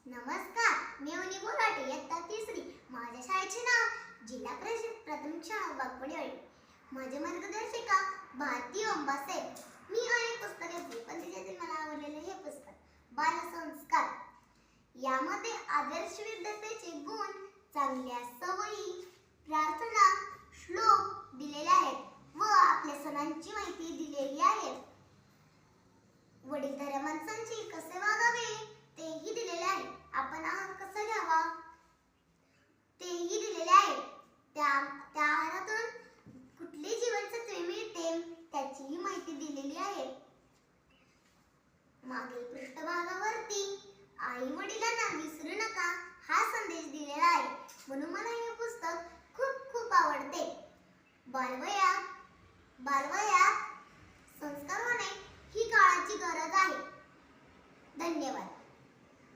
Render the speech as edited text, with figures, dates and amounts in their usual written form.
नमस्कार, मी अवनी बोराटे, इयत्ता तिसरी. माझ्या शाळेचे नाव जिल्हा परिषद प्राथमिक शाळा वाघपडेवाडी. माझे मार्गदर्शिका भारती अंबासे. मी अनेक पुस्तके वाचली, पण त्याच्यातील मला आवडलेले हे पुस्तक बालसंस्कार. यामध्ये आदर्श विद्यार्थ्याचे गुण, चांगल्या सवयी, प्रार्थना, श्लोक दिलेले आहेत व आपल्या सणांची माहिती दिलेली आहे. वडीलधाऱ्या माणसांची कसे वागावे तेही दिलेले आहे. आपण आहार कसा घ्यावा तेही दिलेले आहे. त्या आहारातून कुठली जीवनसत्वे मिळते त्याचीही माहिती दिलेली आहे. मागील पृष्ठभागावरती आई वडिलांना विसरू नका हा संदेश दिलेला आहे. म्हणून मला हे पुस्तक खूप खूप आवडते. बालवयात संस्कार होणे ही काळाची गरज आहे. धन्यवाद.